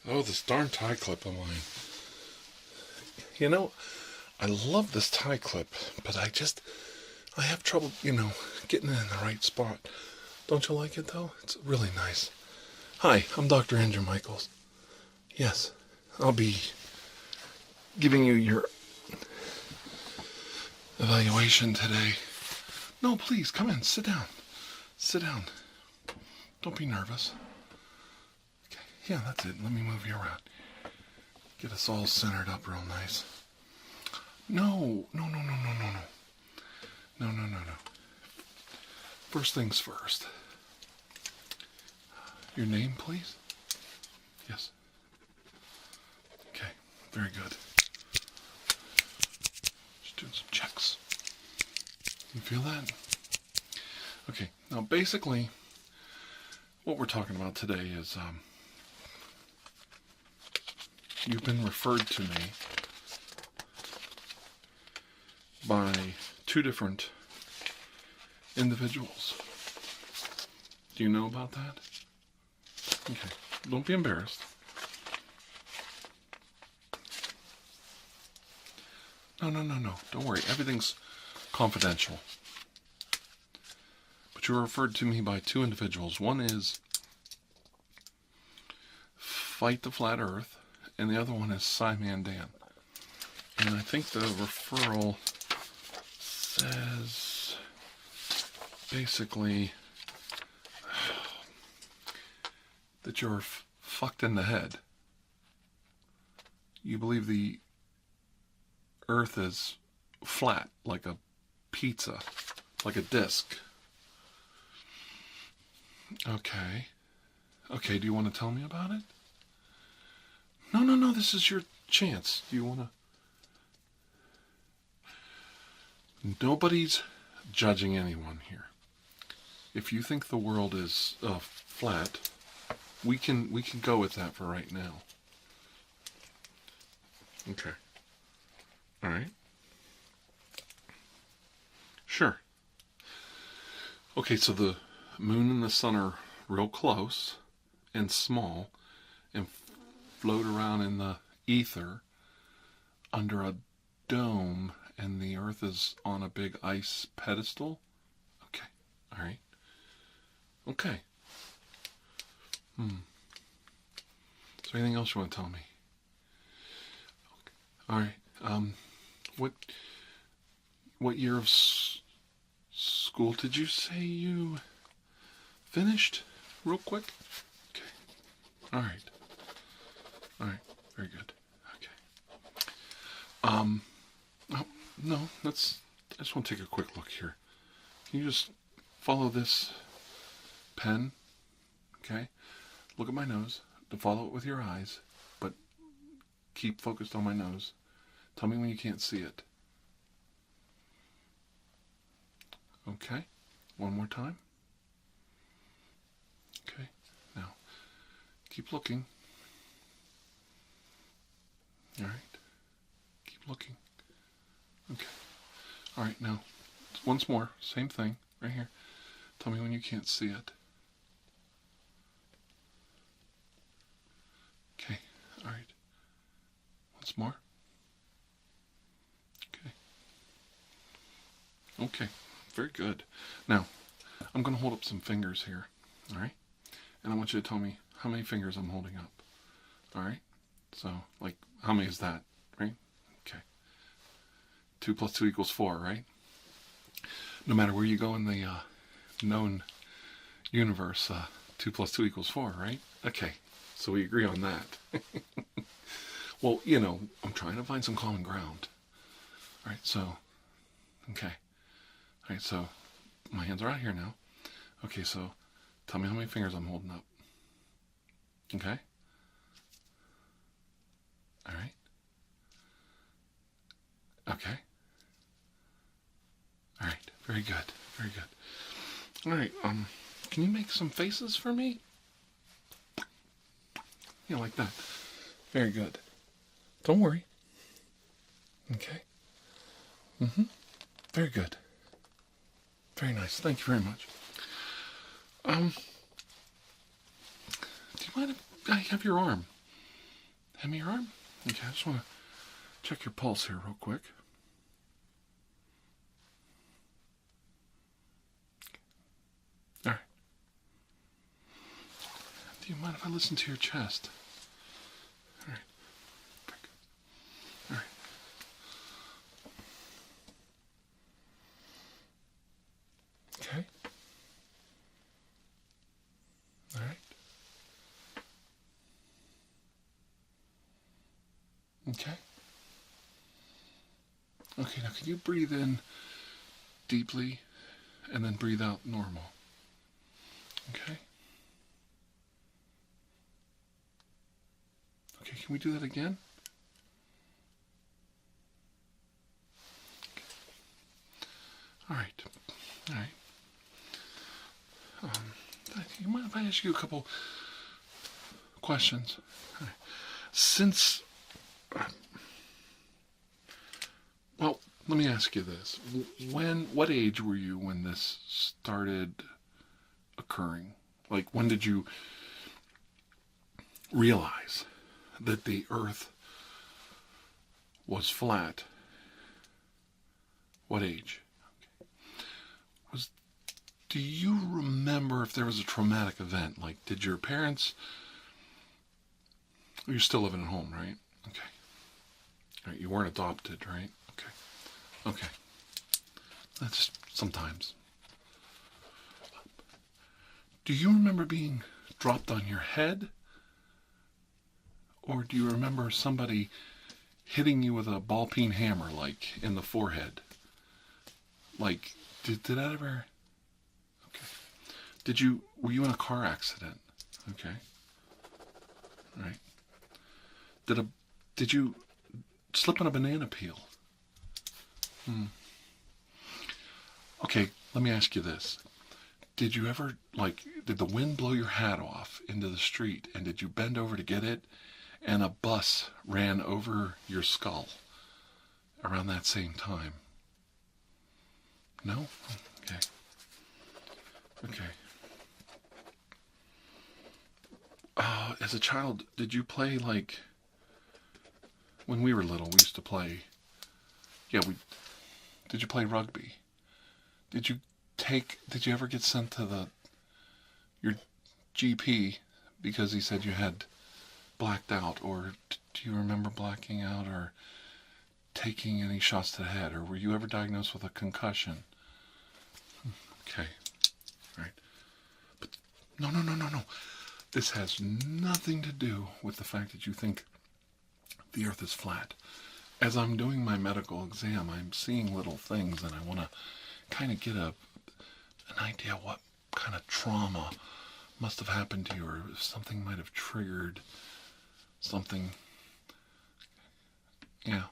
Oh, this darn tie clip of mine. You know, I love this tie clip, but I have trouble, getting it in the right spot. Don't you like it, though? It's really nice. Hi, I'm Dr. Andrew Michaels. Yes, I'll be giving you your evaluation today. No, please, come in. Sit down. Sit down. Don't be nervous. Okay, yeah, that's it. Let me move you around. Get us all centered up real nice. No. No. First things first. Your name, please? Yes. Okay, very good. Just doing some checks. You feel that? Okay, now basically, what we're talking about today is, you've been referred to me by two different individuals. Do you know about that? Okay, don't be embarrassed. No. Don't worry, everything's confidential. But you were referred to me by two individuals. One is Fight the Flat Earth, and the other one is SciManDan. And I think the referral says basically that you're fucked in the head. You believe the Earth is flat, like a pizza, like a disc. Okay, do you want to tell me about it? No, this is your chance. Do you want to? Nobody's judging anyone here. If you think the world is flat, we can go with that for right now. Okay. All right. Sure. Okay, so the moon and the sun are real close and small and float around in the ether under a dome, and the Earth is on a big ice pedestal? Okay. All right. Okay. Is there anything else you want to tell me? Okay. All right. What year of school did you say you finished? Real quick. Okay. All right. Very good. Okay. No. I just want to take a quick look here. Can you just follow this pen? Okay. Look at my nose. To follow it with your eyes, but keep focused on my nose. Tell me when you can't see it. Okay. One more time. Okay. Now, keep looking. All right. Keep looking. Okay. All right. Now, once more. Same thing. Right here. Tell me when you can't see it. Okay. All right. Once more. Okay. Very good. Now, I'm going to hold up some fingers here. All right. And I want you to tell me how many fingers I'm holding up. All right. So, like, how many is that? Right? Okay. 2 plus 2 equals 4, right? No matter where you go in the known universe, 2 plus 2 equals 4, right? Okay. So we agree on that. Well, I'm trying to find some common ground. All right, so, okay. All right, so my hands are out here now. Okay, so tell me how many fingers I'm holding up. Okay? All right. Okay. All right, very good, very good. All right, can you make some faces for me? Yeah, like that. Very good. Don't worry. Okay. Very good. Very nice. Thank you very much. Do you mind if I have your arm? Hand me your arm? Okay, I just want to check your pulse here real quick. All right. Do you mind if I listen to your chest? All right. Very good. All right. Okay. All right. Okay. Okay, now can you breathe in deeply and then breathe out normal? Okay. Okay, can we do that again? Okay. All right. All right. Do you mind if I ask you a couple questions? All right. Since, well, let me ask you this. What age were you when this started occurring? Like, when did you realize that the Earth was flat? What age? Okay. Do you remember if there was a traumatic event? Like, did your parents... You're still living at home, right? Okay. All right, you weren't adopted, right? Okay. Okay. That's sometimes. Do you remember being dropped on your head? Or do you remember somebody hitting you with a ball-peen hammer, like, in the forehead? Like, did that ever... Okay. Were you in a car accident? Okay. All right. Did you slip on a banana peel? Okay, let me ask you this. Did you ever, did the wind blow your hat off into the street, and did you bend over to get it, and a bus ran over your skull around that same time? No? Okay. Okay. As a child, did you play, when we were little, we used to play, did you play rugby? Did you ever get sent to your GP because he said you had blacked out? Or do you remember blacking out or taking any shots to the head? Or were you ever diagnosed with a concussion? Okay. All right. But no. This has nothing to do with the fact that you think the Earth is flat. As I'm doing my medical exam, I'm seeing little things, and I want to kind of get an idea what kind of trauma must have happened to you, or if something might have triggered something. Yeah.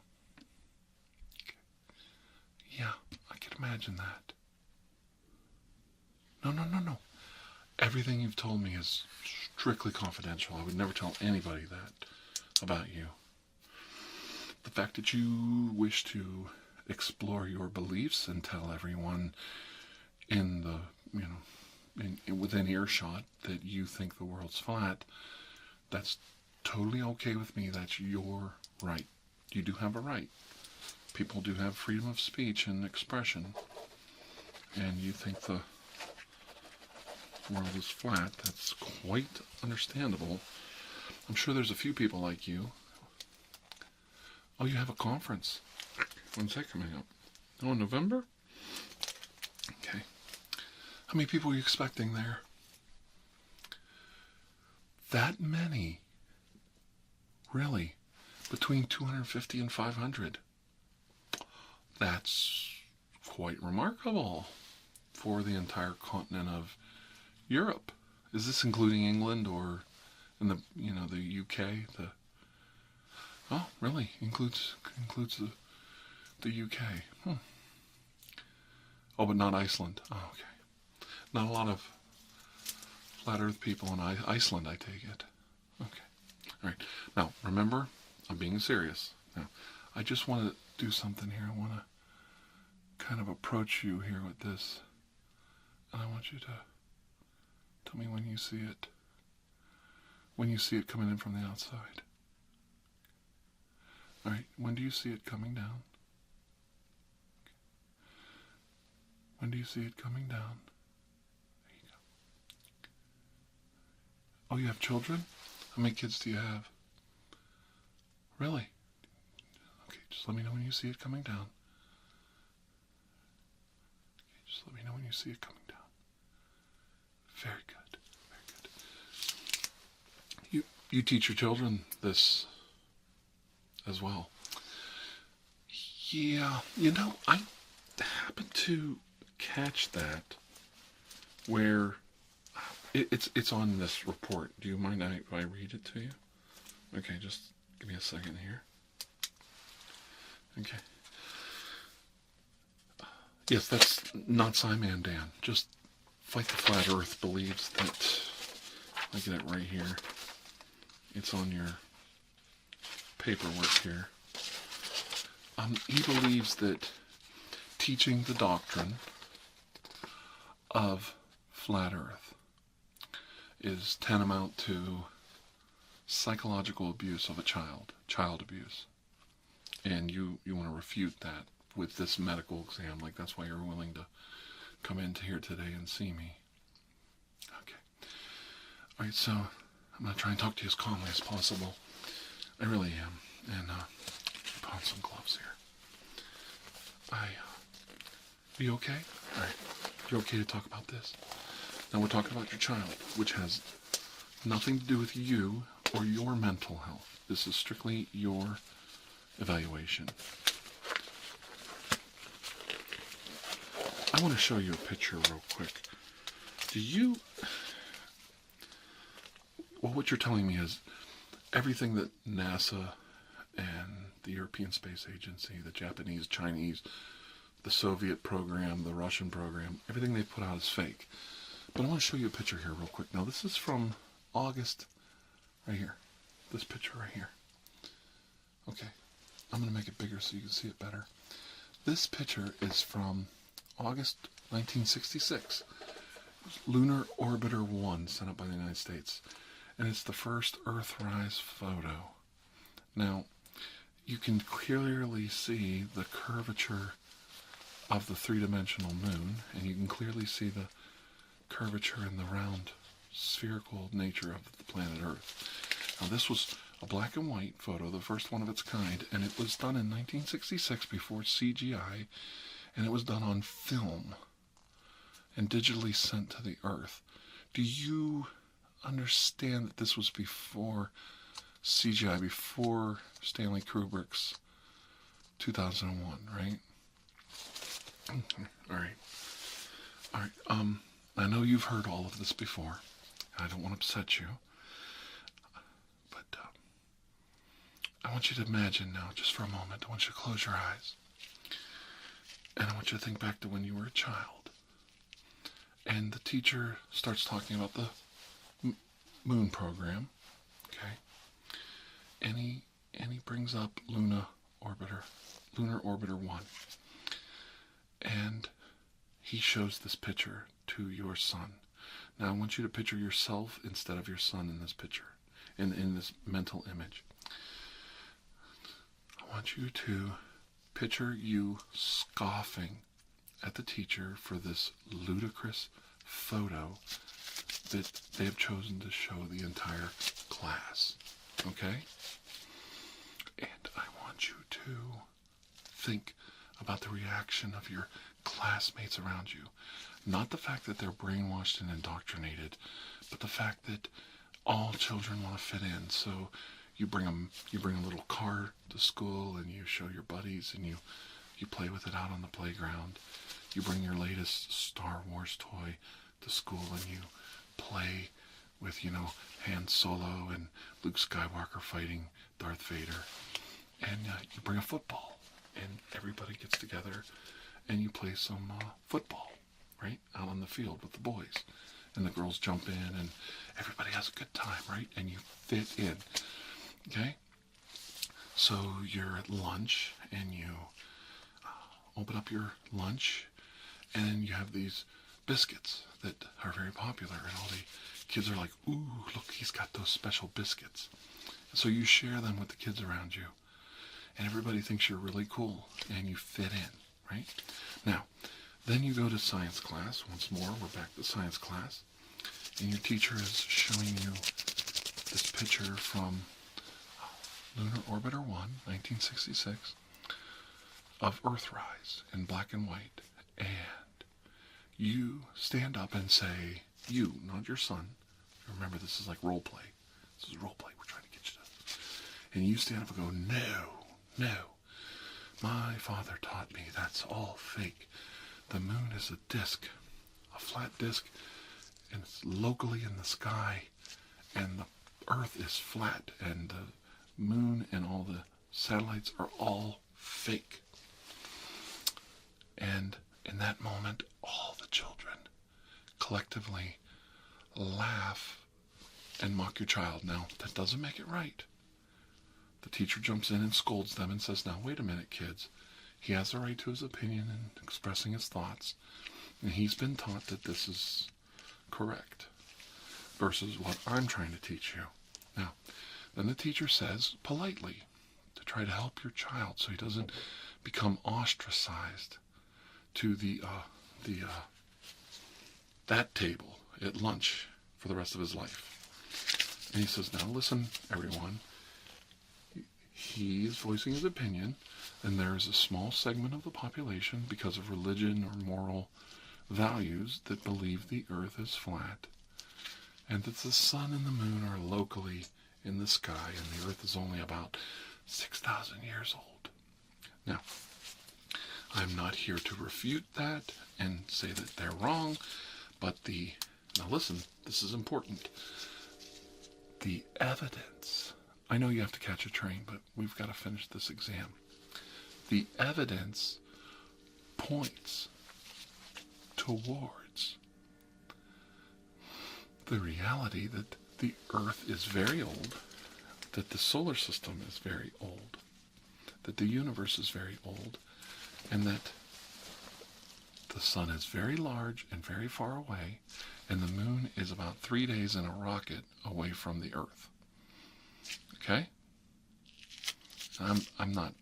Yeah, I can imagine that. No. Everything you've told me is strictly confidential. I would never tell anybody that about you. The fact that you wish to explore your beliefs and tell everyone in within earshot that you think the world's flat, that's totally okay with me. That's your right. You do have a right. People do have freedom of speech and expression. And you think the world is flat. That's quite understandable. I'm sure there's a few people like you. Oh, you have a conference. When's that coming up? Oh, in November? Okay. How many people are you expecting there? That many? Really? Between 250 and 500? That's quite remarkable for the entire continent of Europe. Is this including England or in the UK? Oh, really? Includes the UK. Oh, but not Iceland. Oh, okay. Not a lot of flat Earth people in Iceland, I take it. Okay. All right. Now, remember, I'm being serious. Now, I just want to do something here. I want to kind of approach you here with this. And I want you to tell me when you see it. When you see it coming in from the outside. All right, when do you see it coming down? When do you see it coming down? There you go. Oh, you have children? How many kids do you have? Really? Okay, just let me know when you see it coming down. Okay, just let me know when you see it coming down. Very good. Very good. You teach your children this as well. Yeah, I happened to catch that where it's on this report. Do you mind if I read it to you? Okay, just give me a second here. Okay. Yes, that's not SciManDan. Just Fight the Flat Earth believes that, I get it right here. It's on your paperwork here. He believes that teaching the doctrine of flat Earth is tantamount to psychological abuse of a child abuse. And you want to refute that with this medical exam. Like, that's why you're willing to come into here today and see me. Okay. All right, so I'm going to try and talk to you as calmly as possible. I really am. And put on some gloves here. Are you okay? All right. You're okay to talk about this? Now we're talking about your child, which has nothing to do with you or your mental health. This is strictly your evaluation. I want to show you a picture real quick. Well, what you're telling me is everything that NASA and the European Space Agency, the Japanese, Chinese, the Soviet program, the Russian program, everything they put out is fake. But I want to show you a picture here real quick. Now, this is from August, right here. This picture right here. Okay, I'm going to make it bigger so you can see it better. This picture is from August 1966. Lunar Orbiter 1, sent up by the United States. And it's the first Earthrise photo. Now, you can clearly see the curvature of the three-dimensional moon, and you can clearly see the curvature in the round spherical nature of the planet Earth. Now, this was a black and white photo, the first one of its kind, and it was done in 1966 before CGI, and it was done on film and digitally sent to the Earth. Do you understand that this was before CGI, before Stanley Kubrick's 2001, right? All right. I know you've heard all of this before. I don't want to upset you, but I want you to imagine now, just for a moment. I want you to close your eyes, and I want you to think back to when you were a child, and the teacher starts talking about the moon program, okay? And he brings up Lunar Orbiter 1. And he shows this picture to your son. Now I want you to picture yourself instead of your son in this picture, in this mental image. I want you to picture you scoffing at the teacher for this ludicrous photo that they have chosen to show the entire class. Okay? And I want you to think about the reaction of your classmates around you. Not the fact that they're brainwashed and indoctrinated, but the fact that all children want to fit in. So you bring a little car to school, and you show your buddies, and you play with it out on the playground. You bring your latest Star Wars toy to school, and you play with, Han Solo and Luke Skywalker fighting Darth Vader. And you bring a football, and everybody gets together, and you play some football, right, out on the field with the boys. And the girls jump in, and everybody has a good time, right? And you fit in, okay? So you're at lunch, and you open up your lunch, and you have these biscuits that are very popular, and all the kids are like, ooh, look, he's got those special biscuits. So you share them with the kids around you, and everybody thinks you're really cool, and you fit in, right? Now, then you go to science class. Once more, we're back to science class, and your teacher is showing you this picture from Lunar Orbiter 1, 1966, of Earthrise in black and white, and you stand up and say, you, not your son. Remember, this is like role play. This is role play. We're trying to get you to. And you stand up and go, no. My father taught me that's all fake. The moon is a disk, a flat disk, and it's locally in the sky, and the Earth is flat, and the moon and all the satellites are all fake. And in that moment, all the children collectively laugh and mock your child. Now, that doesn't make it right. The teacher jumps in and scolds them and says, now, wait a minute, kids. He has the right to his opinion and expressing his thoughts. And he's been taught that this is correct versus what I'm trying to teach you. Now, then the teacher says, politely, to try to help your child so he doesn't become ostracized to that table at lunch for the rest of his life. And he says, now listen, everyone. He is voicing his opinion, and there is a small segment of the population, because of religion or moral values, that believe the earth is flat, and that the sun and the moon are locally in the sky, and the earth is only about 6,000 years old. Now, I'm not here to refute that and say that they're wrong, but now listen, this is important. The evidence, I know you have to catch a train, but we've got to finish this exam. The evidence points towards the reality that the earth is very old, that the solar system is very old, that the universe is very old, and that the sun is very large and very far away, and the moon is about 3 days in a rocket away from the earth. Okay? I'm not,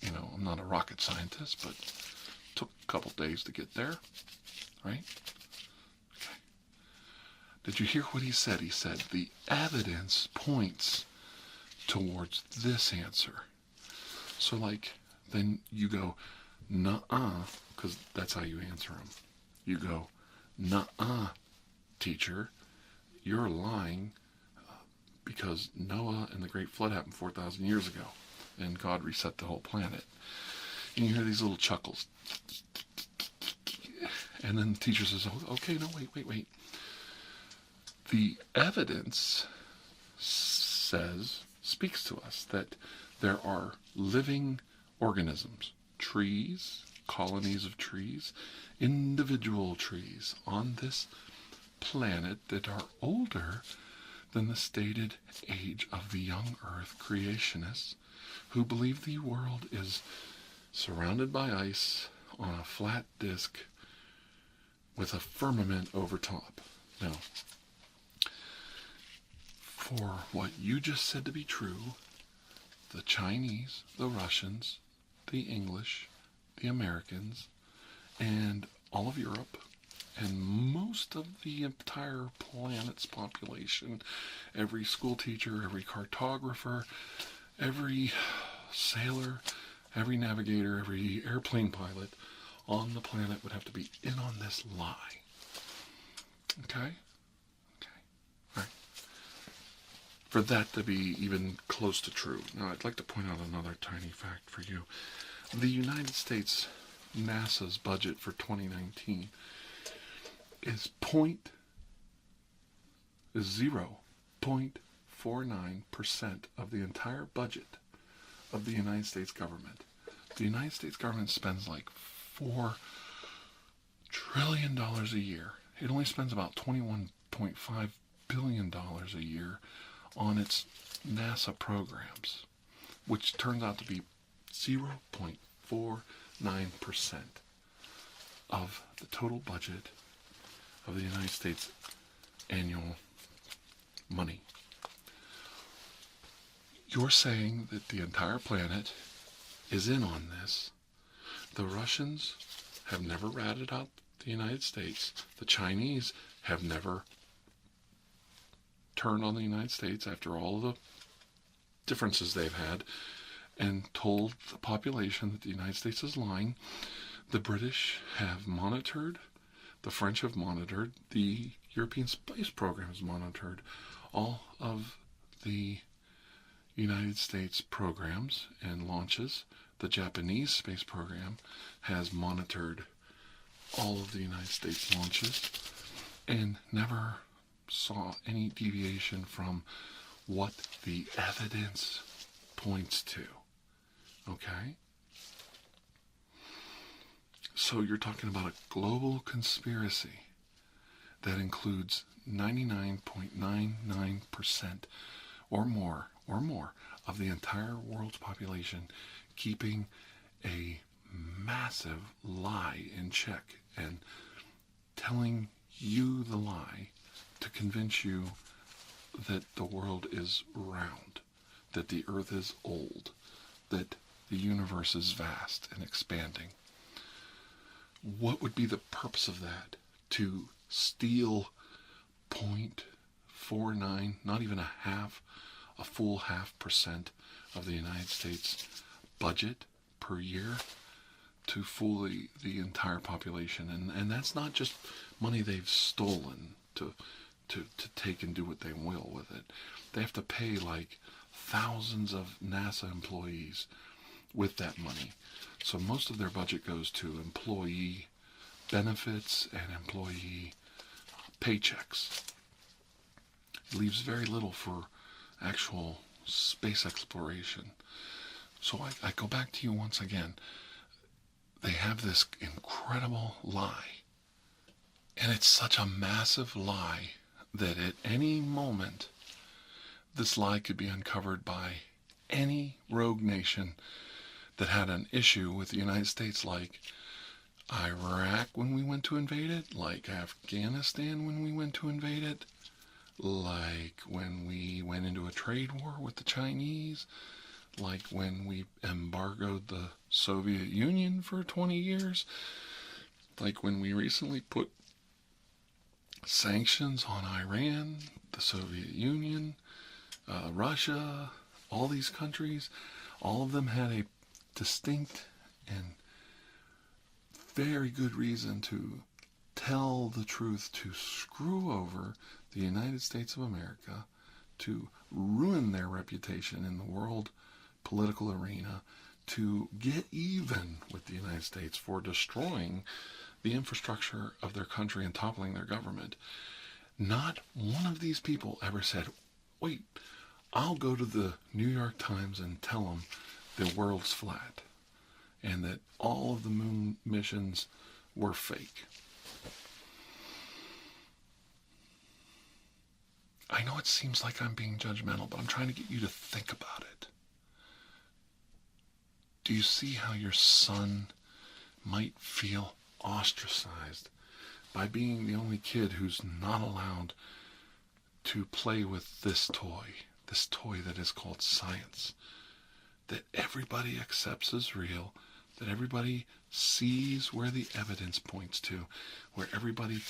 I'm not a rocket scientist, but it took a couple days to get there, right? Okay. Did you hear what he said? He said, the evidence points towards this answer. So, then you go, nuh-uh, because that's how you answer them. You go, nuh-uh, teacher, you're lying, because Noah and the Great Flood happened 4,000 years ago, and God reset the whole planet. And you hear these little chuckles. And then the teacher says, oh, okay, no, wait. The evidence speaks to us that there are living organisms, trees, colonies of trees, individual trees on this planet that are older than the stated age of the young earth creationists, who believe the world is surrounded by ice on a flat disk with a firmament over top. Now, for what you just said to be true, the Chinese, the Russians, the English, the Americans, and all of Europe, and most of the entire planet's population, every school teacher, every cartographer, every sailor, every navigator, every airplane pilot on the planet would have to be in on this lie. Okay? Okay. All right. For that to be even close to true. Now, I'd like to point out another tiny fact for you. The United States NASA's budget for 2019 is 0.49% of the entire budget of the United States government. The United States government spends like $4 trillion a year. It only spends about $21.5 billion a year on its NASA programs, which turns out to be 0.49% of the total budget of the United States annual money. You're saying that the entire planet is in on this. The Russians have never ratted out the United States. The Chinese have never turned on the United States after all the differences they've had and told the population that the United States is lying. The British have monitored, the French have monitored, the European space program has monitored all of the United States programs and launches. The Japanese space program has monitored all of the United States launches and never saw any deviation from what the evidence points to. Okay? So you're talking about a global conspiracy that includes 99.99% or more of the entire world's population keeping a massive lie in check and telling you the lie to convince you that the world is round, that the earth is old, that the universe is vast and expanding. What would be the purpose of that? To steal 0.49, not even a full 0.5% of the United States budget per year to fool the entire population. And that's not just money they've stolen to take and do what they will with it. They have to pay like thousands of NASA employees with that money. So most of their budget goes to employee benefits and employee paychecks. It leaves very little for actual space exploration. So I go back to you once again. They have this incredible lie. And it's such a massive lie that at any moment, this lie could be uncovered by any rogue nation that had an issue with the United States, like Iraq when we went to invade it, like Afghanistan when we went to invade it, like when we went into a trade war with the Chinese, like when we embargoed the Soviet Union for 20 years, like when we recently put sanctions on Iran, the Soviet Union, Russia, all these countries. All of them had a distinct and very good reason to tell the truth, to screw over the United States of America, to ruin their reputation in the world political arena, to get even with the United States for destroying the infrastructure of their country and toppling their government. Not one of these people ever said, wait, I'll go to the New York Times and tell them the world's flat and that all of the moon missions were fake. I know it seems like I'm being judgmental, but I'm trying to get you to think about it. Do you see how your son might feel ostracized by being the only kid who's not allowed to play with this toy that is called science, that everybody accepts as real, that everybody sees where the evidence points to, where everybody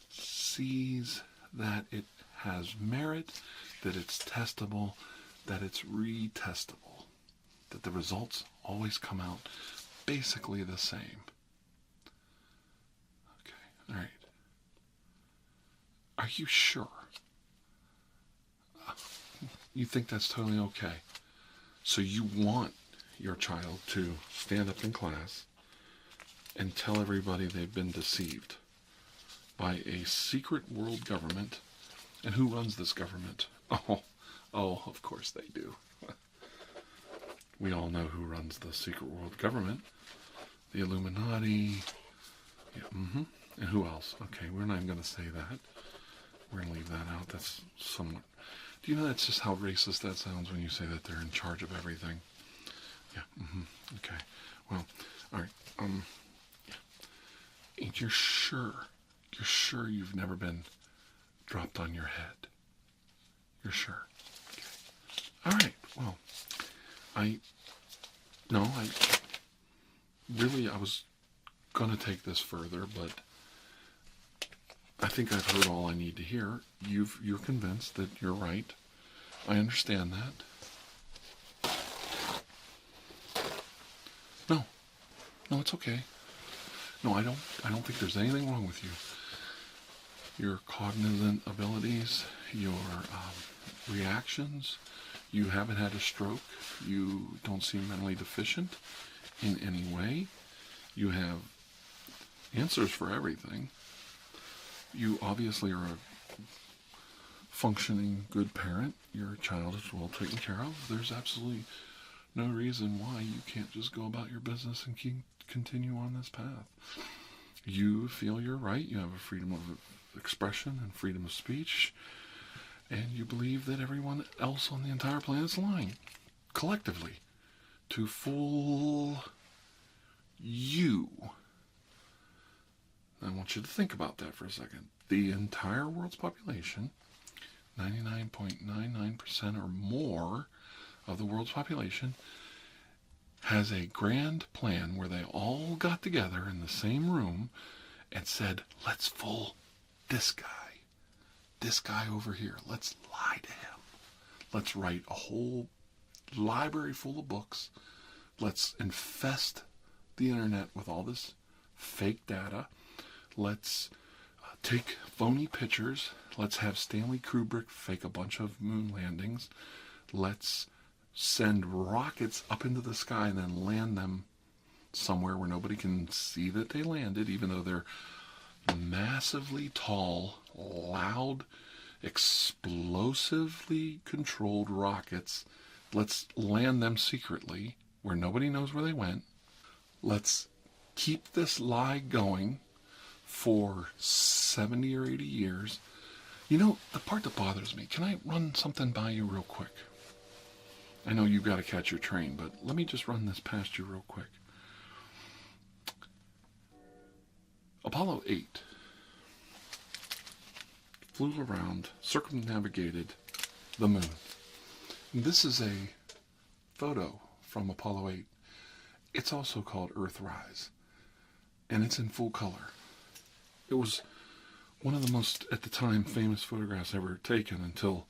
sees that it has merit, that it's testable, that it's retestable, that the results always come out basically the same. Okay, all right. Are you sure? You think that's totally okay? So you want your child to stand up in class and tell everybody they've been deceived by a secret world government. And who runs this government? Oh, of course they do. We all know who runs the secret world government. The Illuminati. Yeah, And who else? Okay, we're not even going to say that. We're going to leave that out. That's somewhat... Do you know that's just how racist that sounds when you say that they're in charge of everything? Yeah, Okay. Well, all right. Yeah. And you're sure You're sure you've never been dropped on your head? You're sure? Okay. All right. Well, I was going to take this further, but I think I've heard all I need to hear. You're convinced that you're right. I understand that. No, it's okay. No, I don't think there's anything wrong with you. Your cognizant abilities, your reactions, you haven't had a stroke, you don't seem mentally deficient in any way, you have answers for everything. You obviously are a functioning good parent. Your child is well taken care of. There's absolutely no reason why you can't just go about your business and continue on this path. You feel you're right. You have a freedom of expression and freedom of speech. And you believe that everyone else on the entire planet is lying, collectively, to fool you. I want you to think about that for a second. The entire world's population, 99.99% or more of the world's population, has a grand plan where they all got together in the same room and said, let's fool this guy over here. Let's lie to him. Let's write a whole library full of books. Let's infest the internet with all this fake data. Let's take phony pictures. Let's have Stanley Kubrick fake a bunch of moon landings. Let's send rockets up into the sky and then land them somewhere where nobody can see that they landed, even though they're massively tall, loud, explosively controlled rockets. Let's land them secretly where nobody knows where they went. Let's keep this lie going for 70 or 80 years. You know, the part that bothers me, can I run something by you real quick? I know you've got to catch your train, but let me just run this past you real quick. Apollo 8 flew around, circumnavigated the moon. And this is a photo from Apollo 8. It's also called Earthrise, and it's in full color. It was one of the most, at the time, famous photographs ever taken until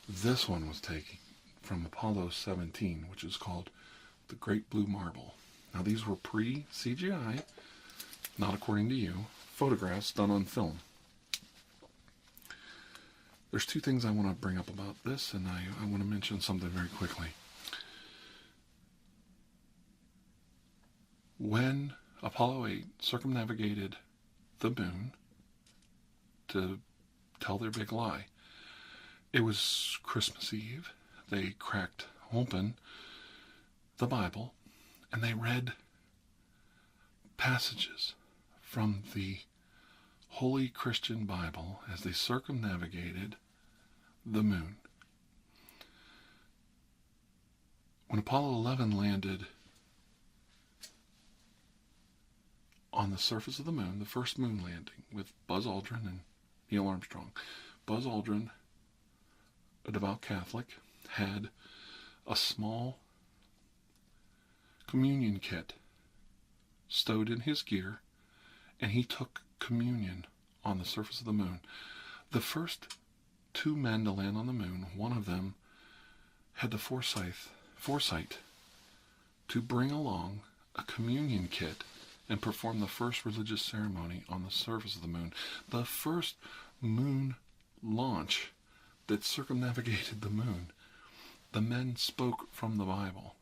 this one was taken from Apollo 17, which is called the Great Blue Marble. Now, these were pre-CGI, not according to you, photographs done on film. There's two things I want to bring up about this, and I want to mention something very quickly. When Apollo 8 circumnavigated the moon to tell their big lie, it was Christmas Eve. They cracked open the Bible and they read passages from the Holy Christian Bible as they circumnavigated the moon. When Apollo 11 landed on the surface of the moon, the first moon landing with Buzz Aldrin and Neil Armstrong, Buzz Aldrin, a devout Catholic, had a small communion kit stowed in his gear, and he took communion on the surface of the moon. The first two men to land on the moon, one of them had the foresight to bring along a communion kit and perform the first religious ceremony on the surface of the moon. The first moon launch that circumnavigated the moon. The men spoke from the Bible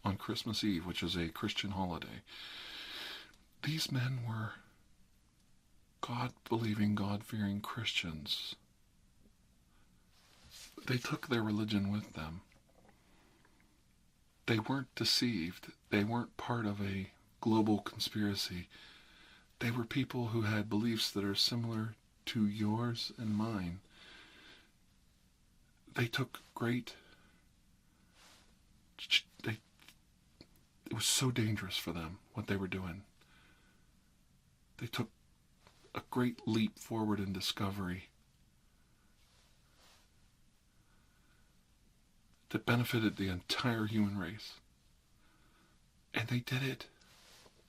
on Christmas Eve, which is a Christian holiday. These men were God-believing, God-fearing Christians. They took their religion with them. They weren't deceived. They weren't part of a global conspiracy. They were people who had beliefs that are similar to yours and mine. They took great... It was so dangerous for them, what they were doing. They took a great leap forward in discovery that benefited the entire human race. And they did it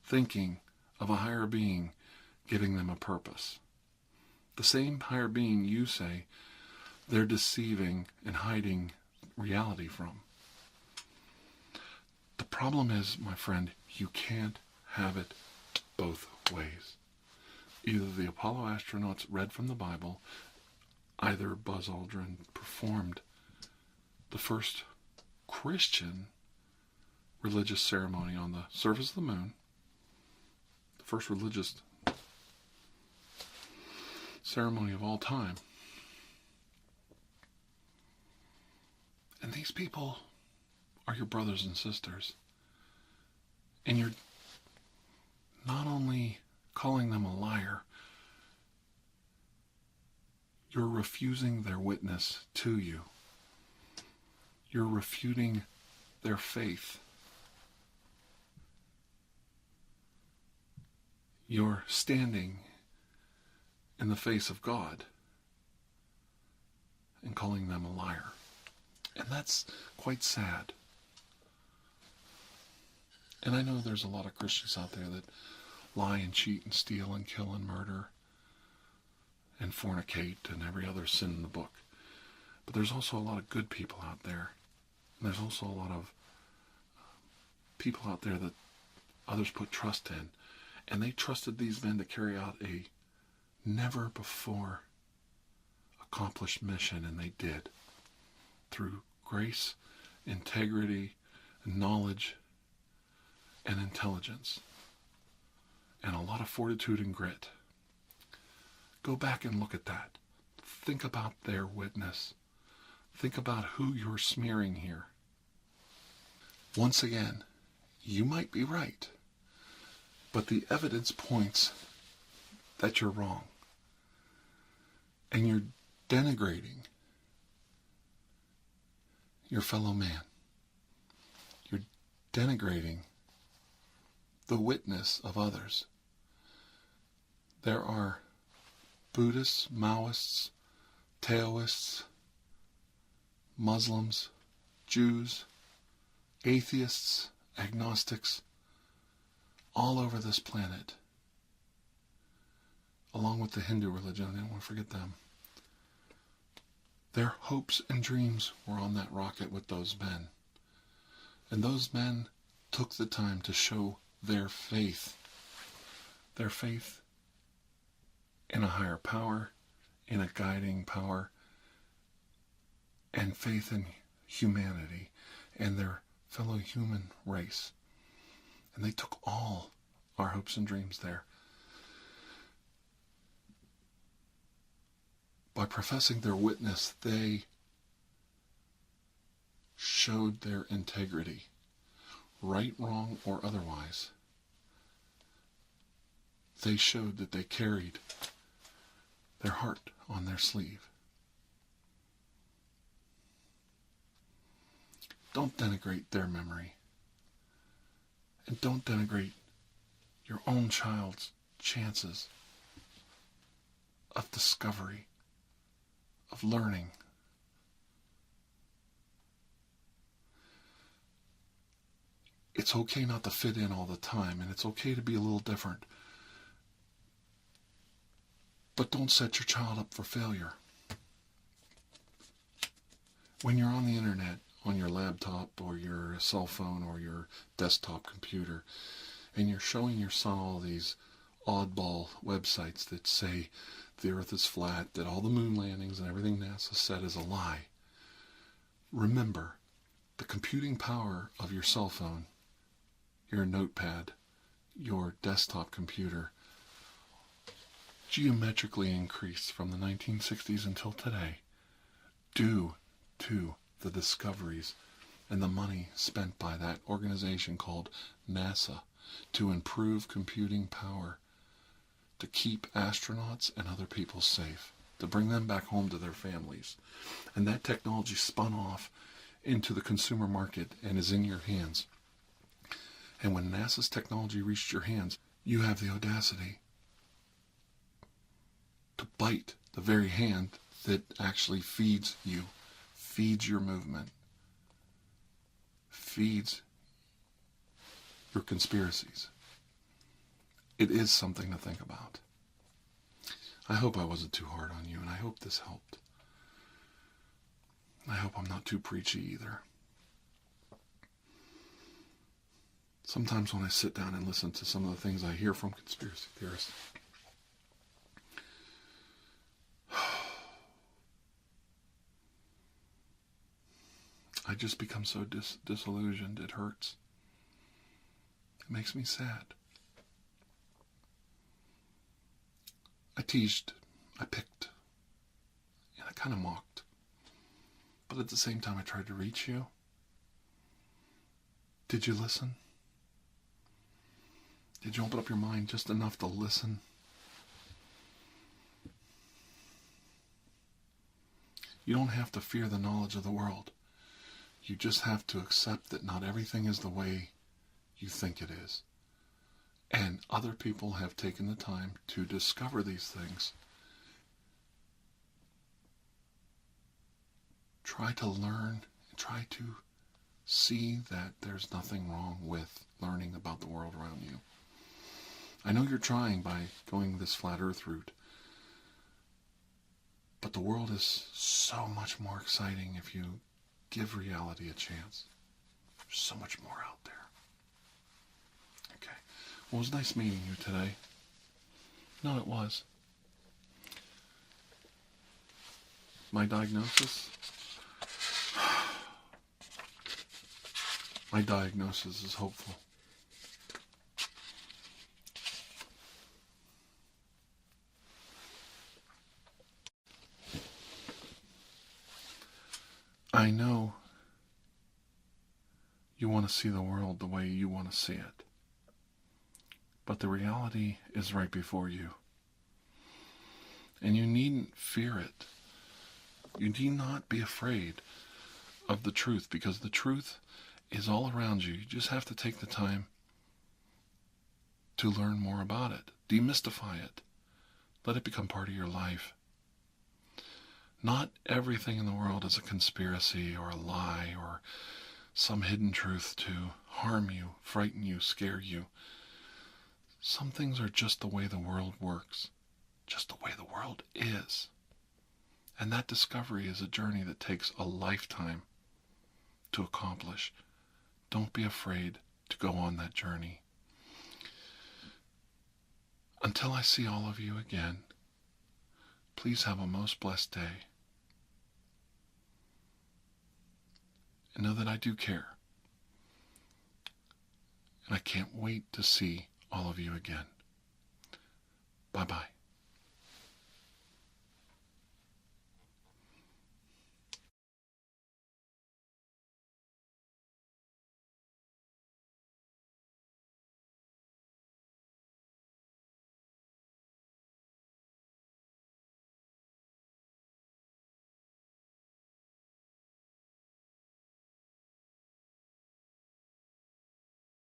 thinking of a higher being giving them a purpose. The same higher being you say they're deceiving and hiding reality from. The problem is, my friend, you can't have it both ways. Either the Apollo astronauts read from the Bible, either Buzz Aldrin performed the first Christian religious ceremony on the surface of the moon, the first religious ceremony of all time. And these people are your brothers and sisters. And you're not only calling them a liar, you're refusing their witness to you. You're refuting their faith. You're standing in the face of God and calling them a liar. And that's quite sad. And I know there's a lot of Christians out there that lie and cheat and steal and kill and murder and fornicate and every other sin in the book. But there's also a lot of good people out there. And there's also a lot of people out there that others put trust in. And they trusted these men to carry out a never before accomplished mission, and they did. Through grace, integrity, knowledge, and intelligence, and a lot of fortitude and grit. Go back and look at that. Think about their witness. Think about who you're smearing here. Once again, you might be right, but the evidence points that you're wrong. And you're denigrating your fellow man. You're denigrating the witness of others. There are Buddhists, Maoists, Taoists, Muslims, Jews, atheists, agnostics, all over this planet, along with the Hindu religion. I don't want to forget them. Their hopes and dreams were on that rocket with those men. And those men took the time to show their faith in a higher power, in a guiding power, and faith in humanity and their fellow human race. And they took all our hopes and dreams there. By professing their witness, they showed their integrity, right, wrong, or otherwise. They showed that they carried their heart on their sleeve. Don't denigrate their memory. And don't denigrate your own child's chances of discovery, of learning. It's okay not to fit in all the time, and it's okay to be a little different. But don't set your child up for failure. When you're on the internet, on your laptop or your cell phone or your desktop computer, and you're showing your son all these oddball websites that say the earth is flat, that all the moon landings and everything NASA said is a lie, remember, the computing power of your cell phone, your notepad, your desktop computer, geometrically increased from the 1960s until today, due to the discoveries and the money spent by that organization called NASA to improve computing power, to keep astronauts and other people safe, to bring them back home to their families. And that technology spun off into the consumer market and is in your hands. And when NASA's technology reached your hands, you have the audacity to bite the very hand that actually feeds you, feeds your movement, feeds your conspiracies. It is something to think about. I hope I wasn't too hard on you, and I hope this helped. I hope I'm not too preachy either. Sometimes when I sit down and listen to some of the things I hear from conspiracy theorists, I just become so disillusioned. It hurts. It makes me sad. I teased, I picked, and I kind of mocked. But at the same time, I tried to reach you. Did you listen? Did you open up your mind just enough to listen? You don't have to fear the knowledge of the world. You just have to accept that not everything is the way you think it is. And other people have taken the time to discover these things. Try to learn, try to see that there's nothing wrong with learning about the world around you. I know you're trying by going this flat earth route, but the world is so much more exciting if you give reality a chance. There's so much more out there. Okay. Well, it was nice meeting you today. No, it was. My diagnosis? My diagnosis is hopeful. I know you want to see the world the way you want to see it. But the reality is right before you. And you needn't fear it. You need not be afraid of the truth, because the truth is all around you. You just have to take the time to learn more about it. Demystify it. Let it become part of your life. Not everything in the world is a conspiracy or a lie or some hidden truth to harm you, frighten you, scare you. Some things are just the way the world works, just the way the world is. And that discovery is a journey that takes a lifetime to accomplish. Don't be afraid to go on that journey. Until I see all of you again, please have a most blessed day. And know that I do care. And I can't wait to see all of you again.